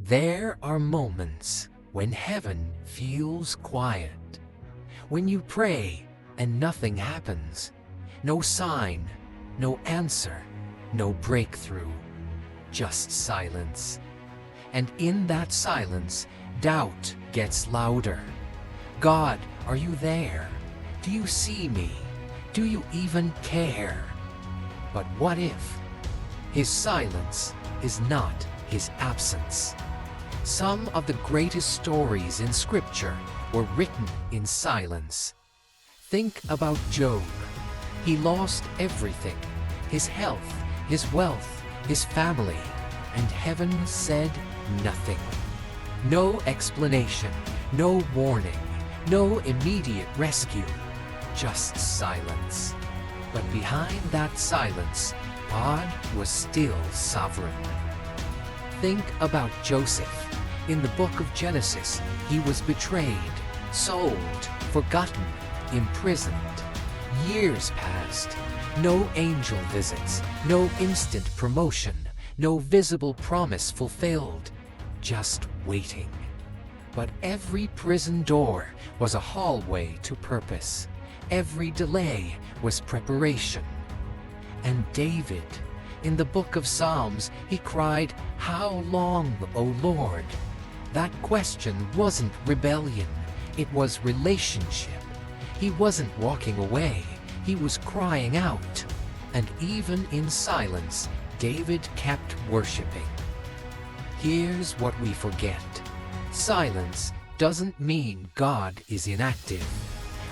There are moments when heaven feels quiet. When you pray and nothing happens. No sign, no answer, no breakthrough. Just silence. And in that silence, doubt gets louder. God, are you there? Do you see me? Do you even care? But what if his silence is not his absence? Some of the greatest stories in Scripture were written in silence. Think about Job. He lost everything, his health, his wealth, his family, and heaven said nothing. No explanation, no warning, no immediate rescue, just silence. But behind that silence, God was still sovereign. Think about Joseph. In the book of Genesis, he was betrayed, sold, forgotten, imprisoned. Years passed. No angel visits, no instant promotion, no visible promise fulfilled. Just waiting. But every prison door was a hallway to purpose. Every delay was preparation. And David, in the book of Psalms, he cried, "How long, O Lord?" That question wasn't rebellion, it was relationship. He wasn't walking away, he was crying out. And even in silence, David kept worshiping. Here's what we forget. Silence doesn't mean God is inactive.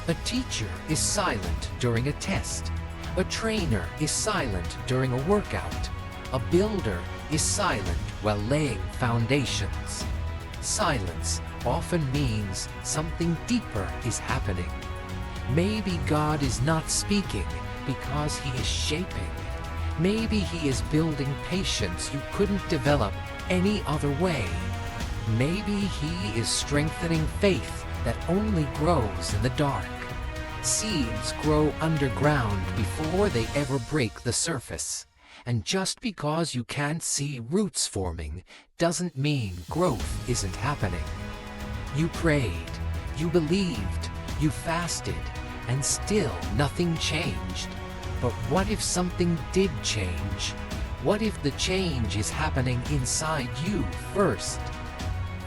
A teacher is silent during a test. A trainer is silent during a workout. A builder is silent while laying foundations. Silence often means something deeper is happening. Maybe God is not speaking because he is shaping. Maybe he is building patience you couldn't develop any other way. Maybe he is strengthening faith that only grows in the dark. Seeds grow underground before they ever break the surface. And just because you can't see roots forming doesn't mean growth isn't happening. You prayed, you believed, you fasted, and still nothing changed. But what if something did change? What if the change is happening inside you first?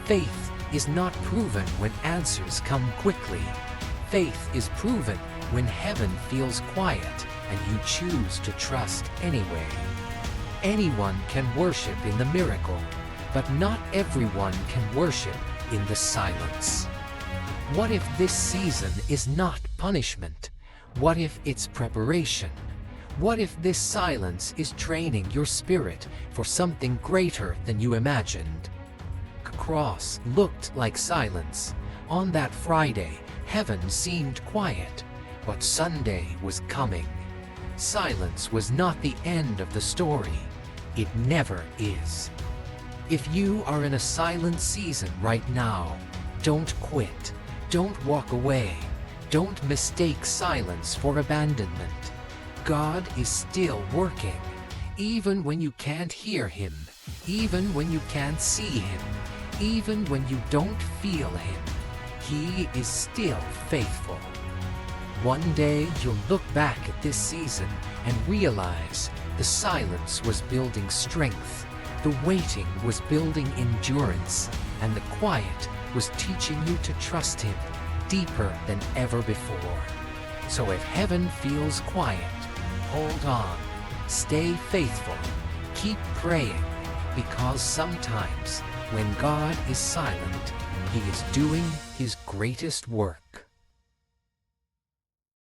Faith is not proven when answers come quickly. Faith is proven when heaven feels quiet and you choose to trust anyway. Anyone can worship in the miracle, but not everyone can worship in the silence. What if this season is not punishment? What if it's preparation? What if this silence is training your spirit for something greater than you imagined? The cross looked like silence. On that Friday, heaven seemed quiet, but Sunday was coming. Silence was not the end of the story. It never is. If you are in a silent season right now, don't quit. Don't walk away. Don't mistake silence for abandonment. God is still working, even when you can't hear him, even when you can't see him, even when you don't feel him. He is still faithful. One day you'll look back at this season and realize the silence was building strength, the waiting was building endurance, and the quiet was teaching you to trust him deeper than ever before. So if heaven feels quiet, hold on, stay faithful, keep praying, because sometimes when God is silent, he is doing his greatest work.